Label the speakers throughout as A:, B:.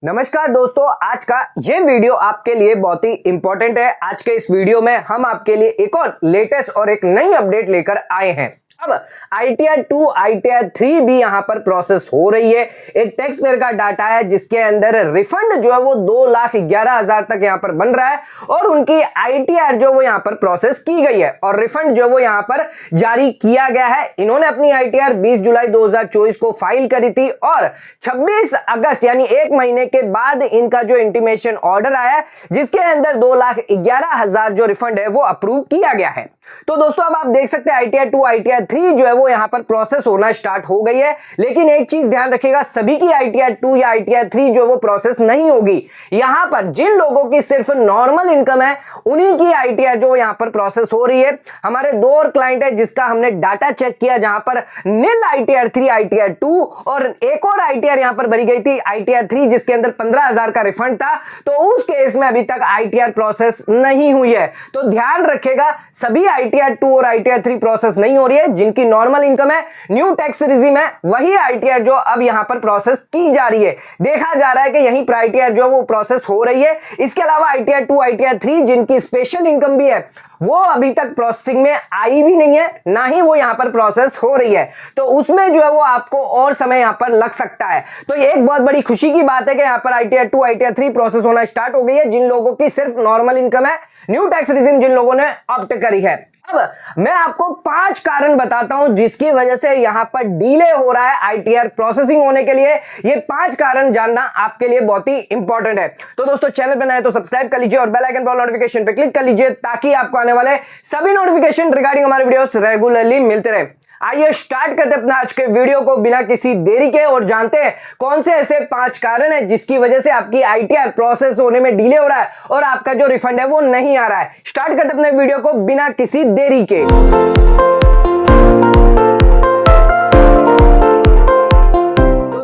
A: नमस्कार दोस्तों, आज का ये वीडियो आपके लिए बहुत ही इंपॉर्टेंट है। आज के इस वीडियो में हम आपके लिए एक और लेटेस्ट और एक नई अपडेट लेकर आए हैं। अब ITR 2 ITR 3 भी यहां पर प्रोसेस हो रही है। एक टैक्स पेयर का डाटा है जिसके अंदर रिफंड जो है वो 2,11,000 तक यहां पर बन रहा है और उनकी ITR जो वो यहां पर प्रोसेस की गई है और रिफंड जो वो यहां पर जारी किया गया है। इन्होंने अपनी ITR 20 जुलाई 2024 को फाइल करी थी और 26 अगस्त यानी एक महीने के बाद इनका जो इंटीमेशन ऑर्डर आया जिसके अंदर 2,11,000 जो रिफंड है वो अप्रूव किया गया है। तो दोस्तों अब आप देख सकते हैं ITR 2 ITR 3 जो है वो यहां पर प्रोसेस होना स्टार्ट हो गई है। लेकिन एक चीज ध्यान रखिएगा, सभी की ITR 2 या ITR 3 जो वो प्रोसेस नहीं होगी। यहां पर जिन लोगों की सिर्फ नॉर्मल इनकम है उन्हीं की ITR जो यहां पर प्रोसेस हो रही है। हमारे दो और क्लाइंट है जिसका हमने डाटा चेक किया जहां पर नील ITR 3 ITR 2 और एक और ITR यहां पर भरी गई थी ITR 3 जिसके अंदर 15,000 का रिफंड था। तो उस केस में अभी तक ITR प्रोसेस नहीं हुई है। तो ध्यान रखिएगा, सभी ITR 2 और ITR 3 प्रोसेस नहीं हो रही है। जिनकी नॉर्मल इनकम है, न्यू टैक्स रिजीम है, वही ITR जो अब यहां पर प्रोसेस की जा रही है। देखा जा रहा है कि यहीं पर ITR जो वो प्रोसेस हो रही है। इसके अलावा ITR 2 ITR 3 जिनकी स्पेशल इनकम भी है वो अभी तक प्रोसेसिंग में आई भी नहीं है, ना ही वो यहां पर प्रोसेस हो रही है। तो उसमें जो है वो आपको और समय यहां पर लग सकता है। तो ये एक बहुत बड़ी खुशी की बात है कि यहां पर ITR 2 ITR 3 प्रोसेस होना स्टार्ट हो गई है जिन लोगों की सिर्फ नॉर्मल इनकम है, न्यू टैक्स रिजीम जिन लोगों ने ऑप्ट करी है। अब मैं आपको 5 कारण बताता हूं जिसकी वजह से यहां पर डिले हो रहा है ITR प्रोसेसिंग होने के लिए। ये 5 कारण जानना आपके लिए बहुत ही इंपॉर्टेंट है। तो दोस्तों चैनल पर नए तो सब्सक्राइब कर लीजिए और बेल आइकन पर नोटिफिकेशन पे क्लिक कर लीजिए ताकि आपको आने वाले सभी नोटिफिकेशन रिगार्डिंग हमारे वीडियोस रेगुलरली मिलते रहे। आइए स्टार्ट करते हैं अपना आज के वीडियो को बिना किसी देरी के और जानते हैं कौन से ऐसे 5 कारण हैं जिसकी वजह से आपकी ITR प्रोसेस होने में डिले हो रहा है और आपका जो रिफंड है वो नहीं आ रहा है। स्टार्ट करते हैं अपने वीडियो को बिना किसी देरी के।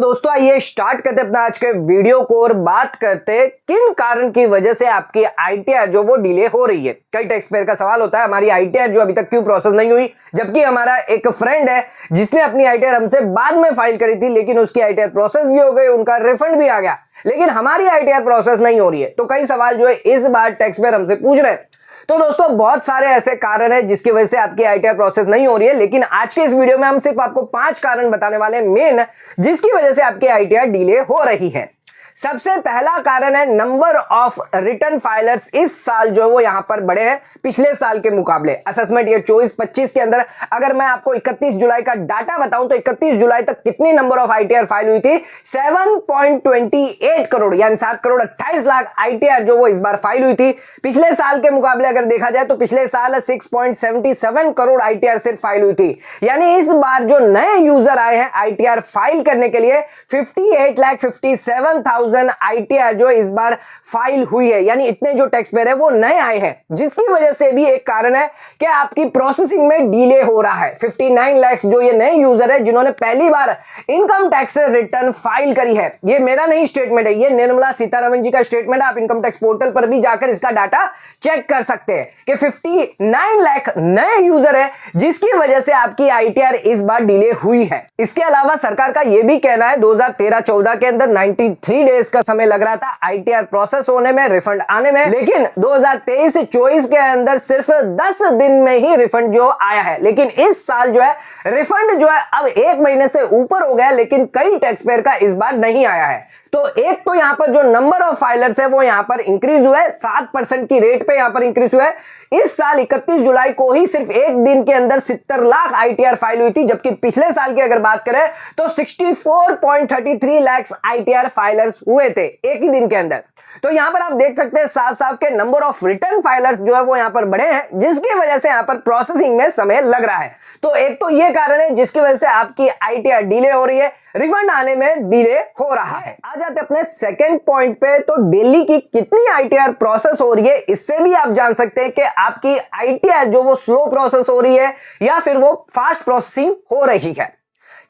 A: दोस्तों आइए स्टार्ट करते हैं अपना आज के वीडियो को और बात करते हैं किन कारण की वजह से आपकी ITR जो वो डिले हो रही है। कई टैक्स पेयर का सवाल होता है हमारी ITR जो अभी तक क्यों प्रोसेस नहीं हुई, जबकि हमारा एक फ्रेंड है जिसने अपनी ITR हमसे बाद में फाइल करी थी लेकिन उसकी ITR प्रोसेस भी हो गई, उनका रिफंड भी आ गया, लेकिन हमारी ITR प्रोसेस नहीं हो रही है। तो कई सवाल जो है इस बार टैक्स पेयर हमसे पूछ रहे हैं। तो दोस्तों बहुत सारे ऐसे कारण हैं जिसकी वजह से आपकी ITR प्रोसेस नहीं हो रही है, लेकिन आज के इस वीडियो में हम सिर्फ आपको 5 कारण बताने वाले हैं मेन जिसकी वजह से आपकी ITR डिले हो रही है। सबसे पहला कारण है नंबर ऑफ रिटर्न फाइलर्स इस साल जो वो यहां पर बढ़े हैं पिछले साल के मुकाबले। असेसमेंट ईयर 24-25 के अंदर अगर मैं आपको 31 जुलाई का डाटा बताऊं तो 31 जुलाई तक कितनी नंबर ऑफ ITR फाइल हुई थी? 7.28 करोड़ यानी 7,28,00,000 ITR जो वो इस बार फाइल हुई थी। पिछले साल के मुकाबले अगर देखा जाए तो पिछले साल 6.77 करोड़ ITR सिर्फ फाइल हुई थी। यानी इस बार जो नए यूजर आए हैं ITR फाइल करने के लिए 58,57,000 ITR जो इस बार फाइल हुई है। यानी इतने जो टैक्स पेयर है वो नए आए हैं, जिसकी वजह से भी एक कारण है कि आपकी प्रोसेसिंग में डिले हो रहा है। 59 लाख जो ये नए यूजर है जिन्होंने पहली बार इनकम टैक्स रिटर्न फाइल करी है। ये मेरा नहीं स्टेटमेंट है, ये निर्मला सीतारमण जी का स्टेटमेंट है। आप इनकम टैक्स पोर्टल पर भी जाकर इसका डाटा चेक कर सकते हैं कि 59 लाख नए यूजर है जिसकी वजह से आपकी ITR इस बार डिले हुई है। इसके अलावा सरकार का यह भी कहना है 2013-14 के अंदर 93 डेज का समय लग रहा था ITR प्रोसेस होने में, रिफंड आने में, लेकिन 2023-24 के अंदर सिर्फ 10 दिन में ही रिफंड जो आया है। लेकिन इस साल जो है रिफंड जो है अब एक महीने से ऊपर हो गया, लेकिन कई टैक्स पेयर का इस बार नहीं आया है। तो एक तो यहां पर जो नंबर ऑफ फाइलर्स है वो यहां पर इंक्रीज हुआ है, 7% की रेट पे यहां पर इंक्रीज हुआ है। इस साल 31 जुलाई को ही सिर्फ एक दिन के अंदर 70 लाख ITR फाइल हुई थी, जबकि पिछले साल की अगर बात करें तो 64.33 लाख ITR फाइलर्स हुए थे एक ही दिन के अंदर। तो यहां पर आप देख सकते हैं साफ साफ के नंबर ऑफ रिटर्न फाइलर्स जो है वो यहां पर बढ़े हैं, जिसकी वजह से यहां पर प्रोसेसिंग में समय लग रहा है। तो एक तो ये कारण है जिसकी वजह से आपकी ITR डिले हो रही है, रिफंड आने में डिले हो रहा है। आ जाते अपने सेकंड पॉइंट पे, तो डेली की कितनी ITR प्रोसेस हो रही है इससे भी आप जान सकते हैं कि आपकी ITR जो वो स्लो प्रोसेस हो रही है या फिर वो फास्ट प्रोसेसिंग हो रही है।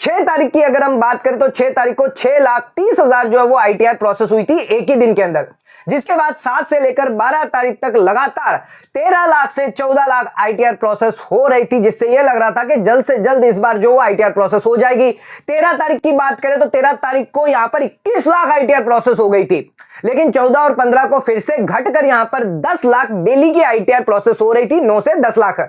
A: 6 तारीख की अगर हम बात करें तो 6 तारीख को 6,30,000 जो है वो ITR प्रोसेस हुई थी एक ही दिन के अंदर, जिसके बाद 7 से लेकर 12 तारीख तक लगातार 13 लाख से 14 लाख ITR प्रोसेस हो रही थी, जिससे यह लग रहा था कि जल्द से जल्द इस बार जो वो ITR प्रोसेस हो जाएगी। 13 तारीख की बात करें तो 13 तारीख को यहां पर 21 लाख ITR प्रोसेस हो गई थी, लेकिन 14 और 15 को फिर से घटकर यहां पर 10 लाख डेली की ITR प्रोसेस हो रही थी, 9 से 10 लाख।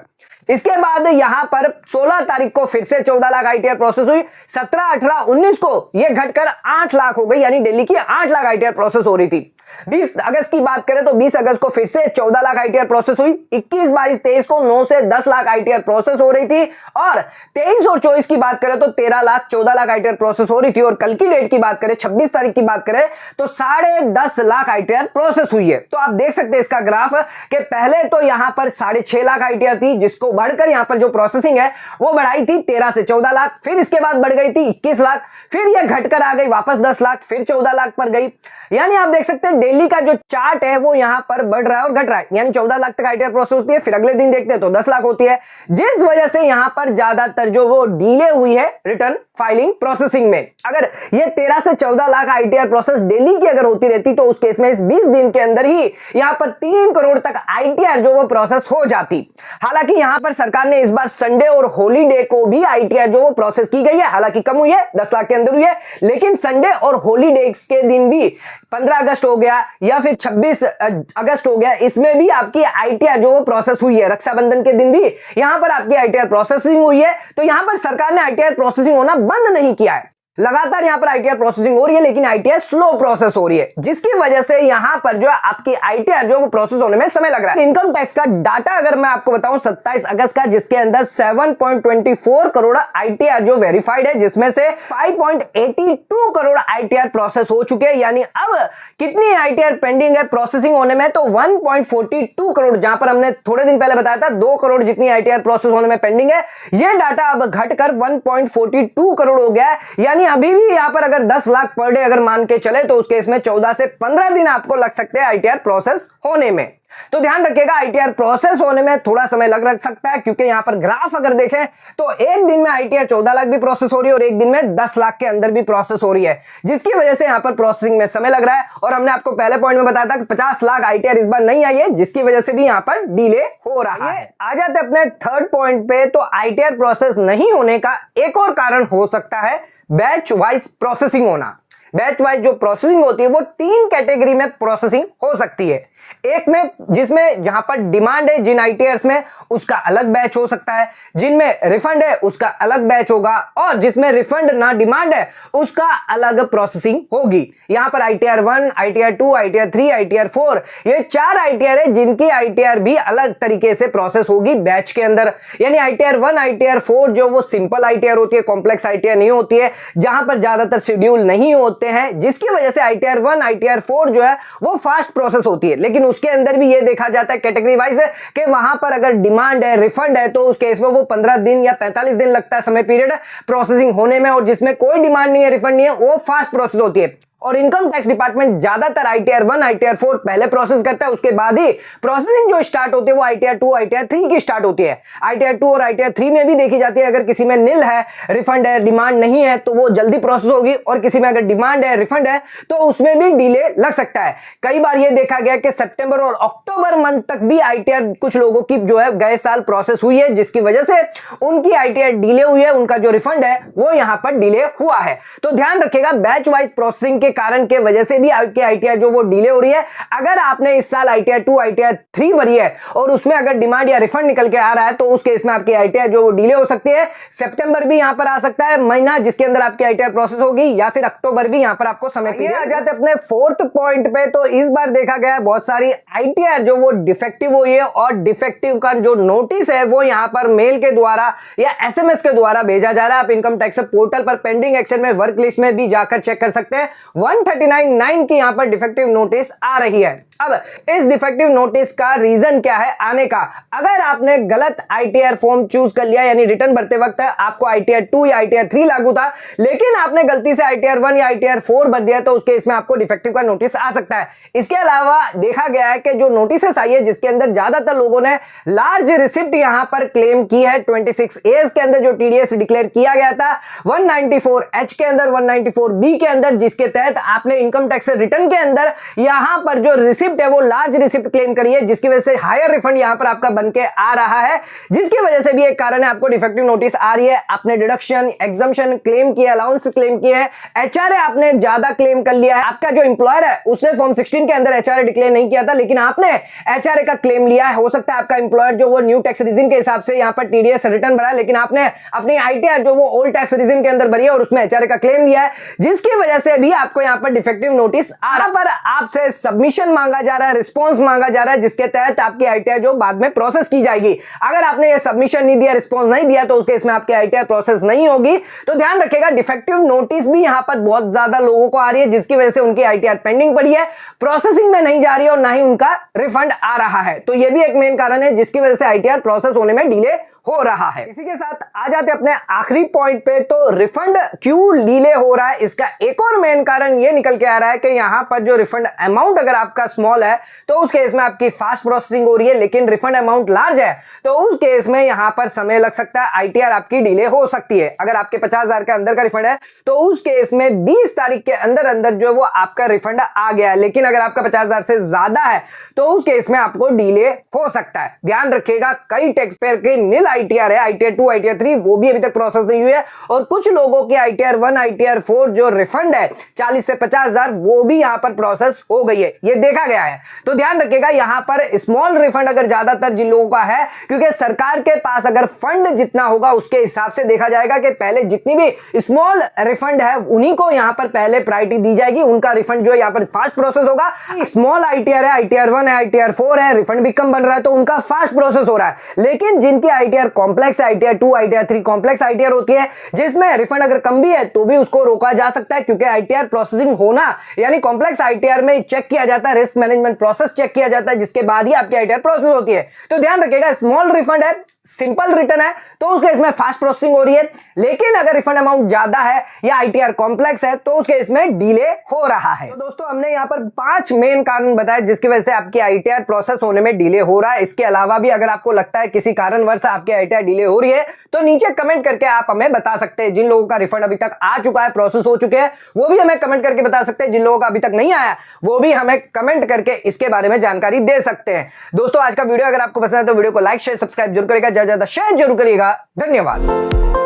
A: इसके बाद यहां पर 16 तारीख को फिर से 14 लाख ITR प्रोसेस हुई, 17, 18, 19 को यह घटकर 8 लाख हो गई, यानी डेली की 8 लाख ITR प्रोसेस हो रही थी। 20 अगस्त की बात करें तो 20 अगस्त को फिर से 14 लाख ITR प्रोसेस हुई, 21, 22, 23 को 9 से 10 लाख ITR प्रोसेस हो रही थी, और 23 और 24 की बात करें तो 13 लाख 14 लाख ITR प्रोसेस हो रही थी, और कल की डेट की बात करें 26 तारीख की बात करें तो 10.5 लाख ITR प्रोसेस हुई है। तो आप देख सकते हैं इसका ग्राफ कि पहले तो यहां पर 6.5 लाख ITR थी, जिसको बढ़कर यहां पर जो प्रोसेसिंग है वो बढ़ाई थी 13 से 14 लाख, फिर इसके बाद बढ़ गई थी 21 लाख, फिर यह घटकर आ गई वापस 10 लाख, फिर 14 लाख पर गई। यानी आप देख सकते हैं डेली का जो चार्ट है वो यहां पर बढ़ रहा है और घट रहा है, यानी 14 लाख तक ITR प्रोसेस होती है, फिर अगले दिन देखते हैं तो 10 लाख होती है, जिस वजह से यहां पर ज्यादातर जो वो डिले हुई है रिटर्न फाइलिंग प्रोसेसिंग में। अगर ये 13 से 14 लाख ITR प्रोसेस डेली की अगर होती रहती तो उस केस में इस 20 दिन के अंदर ही यहां पर 3 करोड़ तक ITR जो वो प्रोसेस हो जाती। हालांकि यहां पर सरकार ने इस बार संडे और हॉलीडे को भी ITR जो वो प्रोसेस की गई है, हालांकि कम हुई है, 10 लाख के अंदर हुई है, लेकिन संडे और हॉलीडेज के दिन भी 15 अगस्त हो गया या फिर 26 अगस्त हो गया, इसमें भी आपकी ITR जो वो प्रोसेस हुई है। रक्षाबंधन के दिन भी यहां पर आपकी ITR प्रोसेसिंग हुई है, तो यहां पर सरकार ने ITR प्रोसेसिंग होना बंद नहीं किया है, लगातार यहां पर ITR प्रोसेसिंग हो रही है, लेकिन ITR स्लो प्रोसेस हो रही है, जिसकी वजह से यहां पर जो आपकी ITR जो वो प्रोसेस होने में समय लग रहा है। इनकम टैक्स का डाटा अगर मैं आपको बताऊं 27 अगस्त का, जिसके अंदर 7.24 करोड़ ITR जो वेरीफाइड है, जिसमें से 5.82 करोड़ ITR प्रोसेस हो चुके हैं। यानी अब कितनी ITR पेंडिंग है प्रोसेसिंग होने में, तो 1.42 करोड़, जहां पर हमने थोड़े दिन पहले बताया था 2 करोड़ जितनी ITR प्रोसेस होने में पेंडिंग है, यह डाटा अब घटकर 1.42 करोड़ हो गया है। यानी अभी भी यहां पर अगर 10 लाख पर डे अगर मान के चले तो उस केस में 14 से 15 दिन आपको लग सकते हैं ITR प्रोसेस होने में। तो ध्यान रखिएगा ITR प्रोसेस होने में थोड़ा समय लग सकता है, क्योंकि यहां पर ग्राफ अगर देखें तो एक दिन में ITR 14 लाख भी प्रोसेस हो रही है और एक दिन में 10 लाख के अंदर भी प्रोसेस हो रही है, जिसकी वजह से यहां पर प्रोसेसिंग में समय लग रहा है। और हमने आपको पहले पॉइंट में बताया था कि 50 लाख ITR इस बार नहीं आई है, जिसकी वजह से भी यहां पर डिले हो रहा है। आ जाते अपने थर्ड पॉइंट पे, तो ITR प्रोसेस नहीं होने का एक और कारण हो सकता है बैच वाइज प्रोसेसिंग होना। बैच वाइज जो प्रोसेसिंग होती है वो 3 कैटेगरी में प्रोसेसिंग हो सकती है। एक में जिसमें जहां पर डिमांड है जिन ITRs में, उसका अलग बैच हो सकता है, जिनमें रिफंड है उसका अलग बैच होगा, और जिसमें रिफंड ना डिमांड है उसका अलग प्रोसेसिंग होगी। यहां पर ITR 1, ITR 2, ITR 3, ITR 4, ये 4 ITR है जिनकी ITR भी अलग तरीके से प्रोसेस होगी बैच के अंदर। यानी ITR 1, ITR 4 जो वो सिंपल ITR होती है, कॉम्प्लेक्स ITR नहीं होती है, जहां पर ज्यादातर शेड्यूल नहीं होते हैं, जिसकी वजह से ITR 1, ITR 4 जो है वो फास्ट प्रोसेस होती है। लेकिन उसके अंदर भी ये देखा जाता है कैटेगरी वाइज कि वहां पर अगर डिमांड है, रिफंड है, तो उस केस में वो 15 दिन या 45 दिन लगता है समय पीरियड प्रोसेसिंग होने में, और जिसमें कोई डिमांड नहीं है, रिफंड नहीं है, वो फास्ट प्रोसेस होती है। और इनकम टैक्स डिपार्टमेंट ज्यादातर ITR 1, ITR 4 पहले प्रोसेस करता है, उसके बाद ही प्रोसेसिंग जो स्टार्ट होती है वो ITR 2, ITR 3 की स्टार्ट होती है। ITR 2 और ITR 3 में भी देखी जाती है, अगर किसी में निल है, रिफंड है, डिमांड नहीं है, तो वो जल्दी प्रोसेस होगी, और किसी में अगर डिमांड है, रिफंड है, तो उसमें भी डिले लग सकता है। कई बार ये देखा गया कि सितंबर और अक्टूबर मंथ तक भी ITR कुछ लोगों की जो है गए साल प्रोसेस हुई है, जिसकी वजह से उनकी ITR डिले हुई है, उनका जो रिफंड है वो यहां पर डिले हुआ है। तो ध्यान रखिएगा बैच वाइज प्रोसेसिंग के कारण के वजह से भी आपकी ITR जो वो डिले हो रही है। अगर आपने इस साल ITR 2, ITR 3 भरी है और उसमें अगर डिमांड या रिफंड निकल के आ रहा है, तो उस केस में आपकी ITR जो वो डिले हो सकती है। सितंबर भी यहां पर आ सकता है महीना जिसके अंदर आपकी ITR प्रोसेस होगी, या फिर अक्टूबर भी यहां पर आपको समय पीरियड। आ जाते अपने फोर्थ पॉइंट पे, तो इस बार देखा गया है बहुत सारी ITR जो वो डिफेक्टिव हुई है, और डिफेक्टिव का जो नोटिस है वो यहां पर मेल के द्वारा या SMS के द्वारा भेजा जा रहा है। आप इनकम टैक्स पोर्टल पर पेंडिंग एक्शन में वर्क लिस्ट में भी जाकर चेक कर सकते हैं, 139.9 की यहां पर डिफेक्टिव नोटिस आ रही है। अब इस डिफेक्टिव नोटिस का रीजन क्या है आने का? अगर आपने गलत आईटीआर फॉर्म चूज कर लिया, यानी रिटर्न भरते वक्त आपको आईटीआर 2 या आईटीआर 3 लागू था, लेकिन आपने गलती से आईटीआर 1 या आईटीआर 4 भर दिया, तो उस केस में आपको डिफेक्टिव का नोटिस आ सकता है। इसके अलावा देखा गया है कि जो नोटिस आई है जिसके अंदर ज्यादातर लोगों ने लार्ज रिसिप्ट यहां पर क्लेम की है, 26A के अंदर जो टीडीएस डिक्लेयर किया गया था, 194H के अंदर, 194B के अंदर, जिसके तहत आपने इनकम टैक्स रिटर्न के अंदर यहां पर जो रिसिप्ट है वो लार्ज रिसिप्ट क्लेम करी है, जिसकी वजह से हायर रिफंड यहां पर आपका बन के आ रहा है, जिसकी वजह से भी एक कारण है आपको डिफेक्टिव नोटिस आ रही है। आपने डिडक्शन, एग्जम्पशन क्लेम किया, अलाउंस क्लेम किया है, एचआरए आपने ज्यादा क्लेम कर लिया है, आपका जो एम्प्लॉयर है उसने फॉर्म 16 के अंदर एचआरए डिक्लेयर नहीं किया था, लेकिन आपने एचआरए का क्लेम लिया है। हो सकता है आपका एम्प्लॉयर जो वो न्यू टैक्स रिजिम के हिसाब से यहां पर टीडीएस रिटर्न भरा है, लेकिन आपने अपनी आईटीआर जो वो ओल्ड टैक्स रिजिम के अंदर भरी है और उसमें एचआरए का क्लेम लिया है, जिसकी वजह से भी आपको यहां पर डिफेक्टिव नोटिस आ रहा है। पर आपसे सबमिशन मांगा जा रहा है, रिस्पांस मांगा जा रहा है, जिसके तहत आपकी आईटीआर जो बाद में प्रोसेस की जाएगी। अगर आपने ये सबमिशन नहीं दिया, रिस्पांस नहीं दिया, तो उस केस में आपकी आईटीआर प्रोसेस नहीं होगी। तो ध्यान रखिएगा, डिफेक्टिव नोटिस भी यहां पर बहुत ज्यादा लोगों को आ रही है, जिसकी वजह से उनकी आईटीआर पेंडिंग पड़ी है, प्रोसेसिंग में नहीं जा रही है और ना ही उनका रिफंड आ रहा है। तो यह भी एक मेन कारण है जिसकी वजह से आईटीआर प्रोसेस होने में डिले हो रहा है। इसी के साथ आ जाते अपने आखिरी पॉइंट पे, तो रिफंड क्यों डिले हो रहा है? इसका एक और मेन कारण ये निकल के आ रहा है कि यहां पर जो रिफंड अमाउंट अगर आपका स्मॉल है तो उस केस में आपकी फास्ट प्रोसेसिंग हो रही है, लेकिन रिफंड अमाउंट लार्ज है तो उस केस में यहां पर समय लग सकता है, आईटीआर आपकी डिले हो सकती है। अगर आपके 50,000 के अंदर का रिफंड है तो उस केस में 20 तारीख के अंदर अंदर जो वो आपका रिफंड आ गया है, लेकिन अगर आपका 50,000 से ज्यादा है तो उस केस में आपको डिले हो सकता है। ध्यान रखिएगा, कई टैक्स पेयर के नील आईटीआर है, आईटीआर 2, आईटीआर 3, वो भी अभी तक प्रोसेस नहीं हुई है, और कुछ लोगों के आईटीआर 1, आईटीआर 4 जो रिफंड है 40 से 50,000 वो भी यहां पर प्रोसेस हो गई है, ये देखा गया है। तो ध्यान रखिएगा, यहां पर स्मॉल रिफंड अगर ज्यादातर जिन लोगों का है, क्योंकि सरकार के पास अगर फंड जितना होगा उसके हिसाब से देखा जाएगा कि पहले जितनी भी स्मॉल रिफंड है उन्हीं को यहां पर पहले प्रायोरिटी दी जाएगी, उनका रिफंड जो है यहां पर फास्ट प्रोसेस होगा। स्मॉल आईटीआर है, आईटीआर 1 है, आईटीआर 4 है, रिफंड भी कम बन रहा है तो उनका फास्ट प्रोसेस हो रहा है, लेकिन जिनकी ITR complex ITR 2, ITR 3 complex ITR होती है, जिसमें रिफंड अगर कम भी है तो भी उसको रोका जा सकता है, क्योंकि आईटीआर प्रोसेसिंग होना, यानी कॉम्प्लेक्स आईटीआर में चेक किया जाता है, रिस्क मैनेजमेंट प्रोसेस चेक किया जाता है, जिसके बाद ही आपकी आईटीआर प्रोसेस होती है। तो ध्यान रखिएगा, स्मॉल रिफंड है, सिंपल रिटर्न है तो उस केस में फास्ट प्रोसेसिंग हो रही है, लेकिन अगर रिफंड अमाउंट ज्यादा है या आईटीआर कॉम्प्लेक्स है तो उस केस में डिले हो रहा है। तो दोस्तों, हमने यहां पर 5 मेन कारण बताए जिसकी वजह से आपकी आईटीआर प्रोसेस होने में डिले हो रहा है। इसके अलावा भी अगर आपको लगता है किसी कारणवश आपकी आईटीआर डिले हो रही है तो नीचे कमेंट करके आप हमें बता सकते हैं। जिन लोगों का रिफंड अभी तक आ चुका है, प्रोसेस हो चुके हैं, वो भी हमें कमेंट करके बता सकते हैं। जिन लोगों का अभी तक नहीं आया वो भी हमें कमेंट करके इसके बारे में जानकारी दे सकते हैं। दोस्तों, आज का वीडियो अगर आपको पसंद है तो वीडियो को लाइक, शेयर, सब्सक्राइब जरूर करेगा, ज्यादा शेयर जरूर करिएगा। धन्यवाद।